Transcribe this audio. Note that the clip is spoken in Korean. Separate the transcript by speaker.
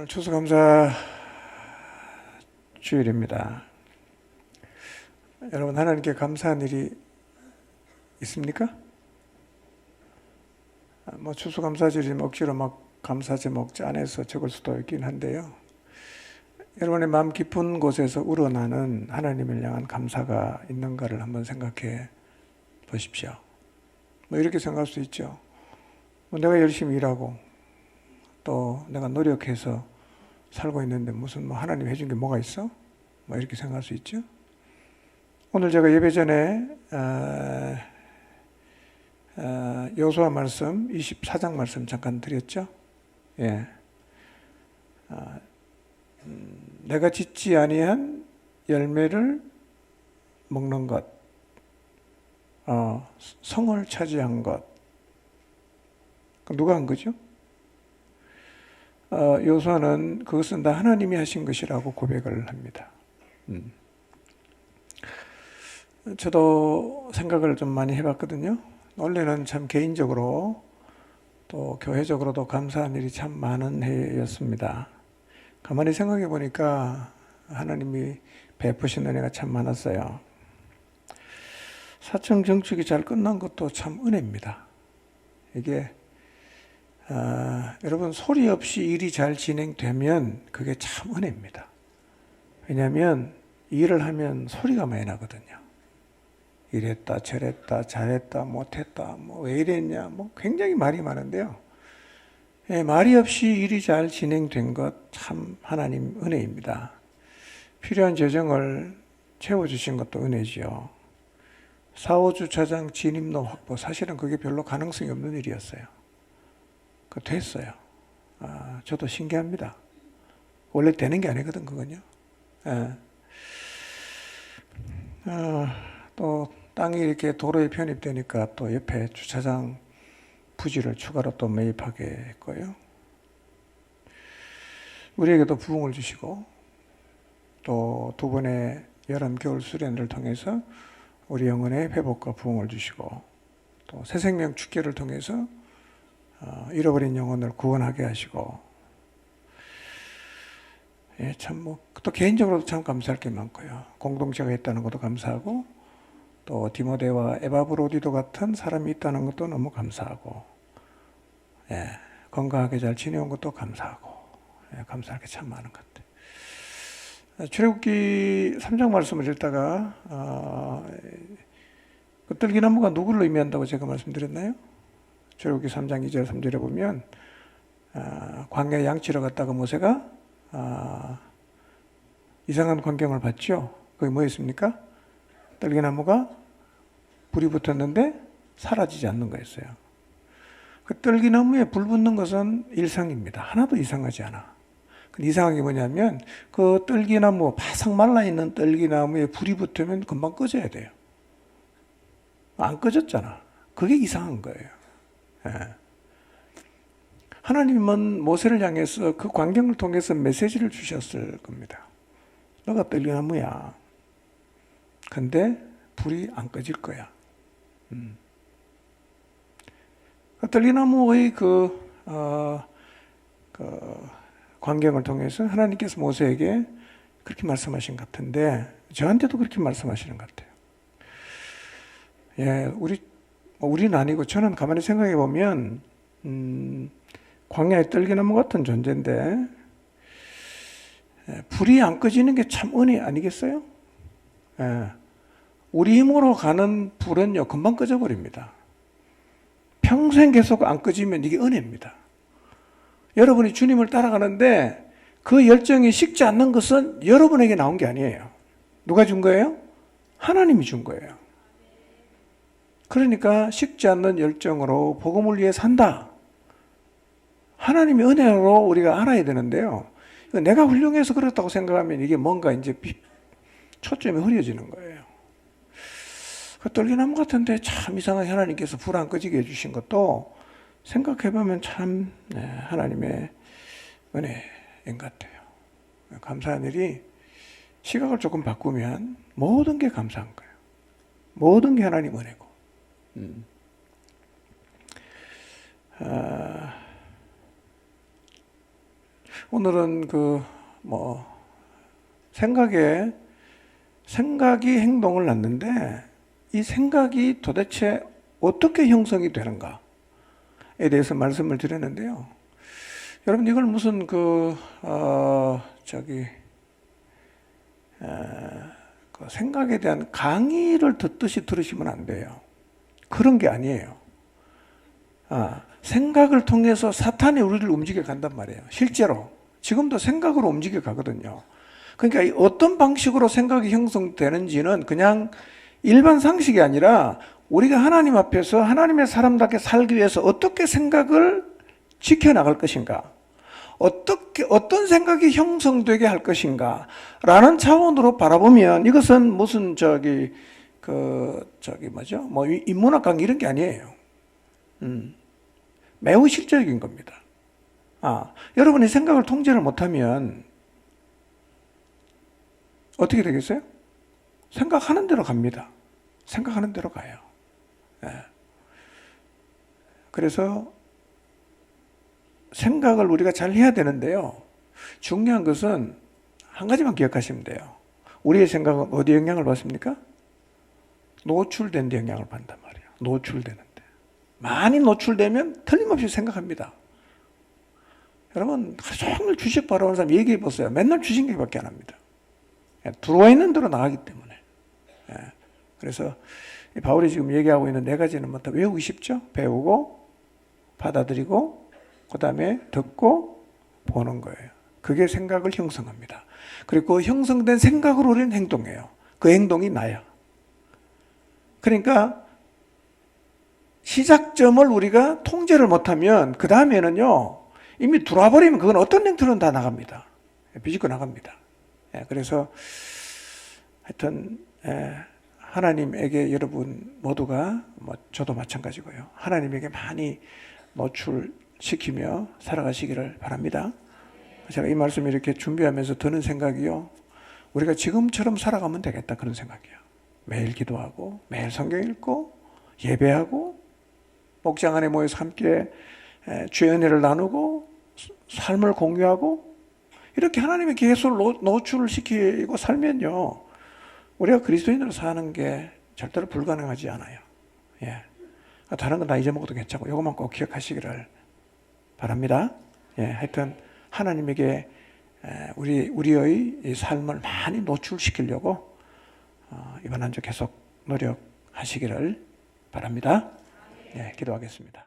Speaker 1: 오늘 추수감사 주일입니다. 여러분, 하나님께 감사한 일이 있습니까? 추수감사절이면 억지로 막 감사 제목 짜내서 적을 수도 있긴 한데요. 여러분의 마음 깊은 곳에서 우러나는 하나님을 향한 감사가 있는가를 한번 생각해 보십시오. 이렇게 생각할 수 있죠. 내가 열심히 일하고 또 내가 노력해서 살고 있는데 무슨 하나님 해준 게 뭐가 있어? 이렇게 생각할 수 있죠. 오늘 제가 예배 전에 여호수아 말씀 24장 말씀 잠깐 드렸죠. 예. 내가 짓지 아니한 열매를 먹는 것, 성을 차지한 것, 누가 한 거죠? 여호수아는 그것은 다 하나님이 하신 것이라고 고백을 합니다. 저도 생각을 좀 많이 해봤거든요. 원래는 참 개인적으로 또 교회적으로도 감사한 일이 참 많은 해였습니다. 가만히 생각해 보니까 하나님이 베푸신 은혜가 참 많았어요. 사청 정축이 잘 끝난 것도 참 은혜입니다. 이게 여러분, 소리 없이 일이 잘 진행되면 그게 참 은혜입니다. 왜냐하면 일을 하면 소리가 많이 나거든요. 이랬다 저랬다 잘했다 못했다 왜 이랬냐 굉장히 말이 많은데요. 말이 없이 일이 잘 진행된 것 참 하나님 은혜입니다. 필요한 재정을 채워주신 것도 은혜지요. 4호주차장 진입로 확보, 사실은 그게 별로 가능성이 없는 일이었어요. 됐어요. 저도 신기합니다. 원래 되는 게 아니거든 그건요. 또 땅이 이렇게 도로에 편입되니까 또 옆에 주차장 부지를 추가로 또 매입하게 했고요. 우리에게도 부흥을 주시고 또 두 번의 여름 겨울 수련을 통해서 우리 영혼의 회복과 부흥을 주시고 또 새생명 축제를 통해서 잃어버린 영혼을 구원하게 하시고, 또 개인적으로도 참 감사할 게 많고요. 공동체가 있다는 것도 감사하고, 또 디모데와 에바브로디도 같은 사람이 있다는 것도 너무 감사하고, 건강하게 잘 지내온 것도 감사하고, 감사할 게 참 많은 것 같아요. 출애굽기 3장 말씀을 읽다가 그 뜰기나무가 누구를 의미한다고 제가 말씀드렸나요? 출애굽기 3장 2절 3절에 보면 광야에 양치러 갔다가 모세가 이상한 광경을 봤죠. 그게 뭐였습니까? 뜰기나무가 불이 붙었는데 사라지지 않는 거였어요. 그 뜰기나무에 불 붙는 것은 일상입니다. 하나도 이상하지 않아. 근데 이상한 게 뭐냐면 그 뜰기나무, 바삭 말라있는 뜰기나무에 불이 붙으면 금방 꺼져야 돼요. 안 꺼졌잖아. 그게 이상한 거예요. 하나님은 모세를 향해서 그 광경을 통해서 메시지를 주셨을 겁니다. 너가 뜰기나무야. 근데 불이 안 꺼질 거야. 뜰기나무의 그 광경을 통해서 하나님께서 모세에게 그렇게 말씀하신 것 같은데 저한테도 그렇게 말씀하시는 것 같아요. 우리는 아니고 저는 가만히 생각해 보면 광야의 뜰기나무 같은 존재인데 불이 안 꺼지는 게 참 은혜 아니겠어요? 우리 힘으로 가는 불은요 금방 꺼져버립니다. 평생 계속 안 꺼지면 이게 은혜입니다. 여러분이 주님을 따라가는데 그 열정이 식지 않는 것은 여러분에게 나온 게 아니에요. 누가 준 거예요? 하나님이 준 거예요. 그러니까 식지 않는 열정으로 복음을 위해 산다. 하나님의 은혜로 우리가 알아야 되는데요. 내가 훌륭해서 그렇다고 생각하면 이게 뭔가 이제 초점이 흐려지는 거예요. 그 뜰기나무 같은데 참 이상하게 하나님께서 불 안 꺼지게 해주신 것도 생각해보면 참 하나님의 은혜인 것 같아요. 감사한 일이 시각을 조금 바꾸면 모든 게 감사한 거예요. 모든 게 하나님 은혜고. 오늘은 생각이 행동을 낳는데 이 생각이 도대체 어떻게 형성이 되는가에 대해서 말씀을 드렸는데요. 여러분 이걸 무슨 생각에 대한 강의를 듣듯이 들으시면 안 돼요. 그런 게 아니에요. 생각을 통해서 사탄이 우리를 움직여 간단 말이에요. 실제로 지금도 생각으로 움직여 가거든요. 그러니까 어떤 방식으로 생각이 형성되는지는 그냥 일반 상식이 아니라 우리가 하나님 앞에서 하나님의 사람답게 살기 위해서 어떻게 생각을 지켜나갈 것인가, 어떤 생각이 형성되게 할 것인가 라는 차원으로 바라보면 이것은 무슨 인문학 강의 이런 게 아니에요. 매우 실제적인 겁니다. 여러분이 생각을 통제를 못하면 어떻게 되겠어요? 생각하는 대로 갑니다. 생각하는 대로 가요. 그래서 생각을 우리가 잘 해야 되는데요. 중요한 것은 한 가지만 기억하시면 돼요. 우리의 생각은 어디 영향을 받습니까? 노출된 데 영향을 받는단 말이에요. 노출되는데. 많이 노출되면 틀림없이 생각합니다. 여러분 하루 종일 주식 바라보는 사람 얘기해 보세요. 맨날 주식 얘기밖에 안 합니다. 들어와 있는 대로 나가기 때문에. 그래서 바울이 지금 얘기하고 있는 네 가지는 뭐 다 외우기 쉽죠? 배우고, 받아들이고, 그 다음에 듣고, 보는 거예요. 그게 생각을 형성합니다. 그리고 형성된 생각으로 우리는 행동해요. 그 행동이 나야. 그러니까 시작점을 우리가 통제를 못하면 그 다음에는요 이미 들어와 버리면 그건 어떤 형태로는 다 나갑니다. 비집고 나갑니다. 그래서 하여튼 하나님에게 여러분 모두가 저도 마찬가지고요. 하나님에게 많이 노출시키며 살아가시기를 바랍니다. 제가 이 말씀 이렇게 준비하면서 드는 생각이요. 우리가 지금처럼 살아가면 되겠다 그런 생각이에요. 매일 기도하고 매일 성경 읽고 예배하고 목장 안에 모여서 함께 주의 은혜를 나누고 삶을 공유하고 이렇게 하나님의 계획을 노출을 시키고 살면요 우리가 그리스도인으로 사는 게 절대로 불가능하지 않아요. 다른 건 다 잊어먹어도 괜찮고 이것만 꼭 기억하시기를 바랍니다. 하여튼 하나님에게 우리의 이 삶을 많이 노출시키려고 이번 한 주 계속 노력하시기를 바랍니다. 기도하겠습니다.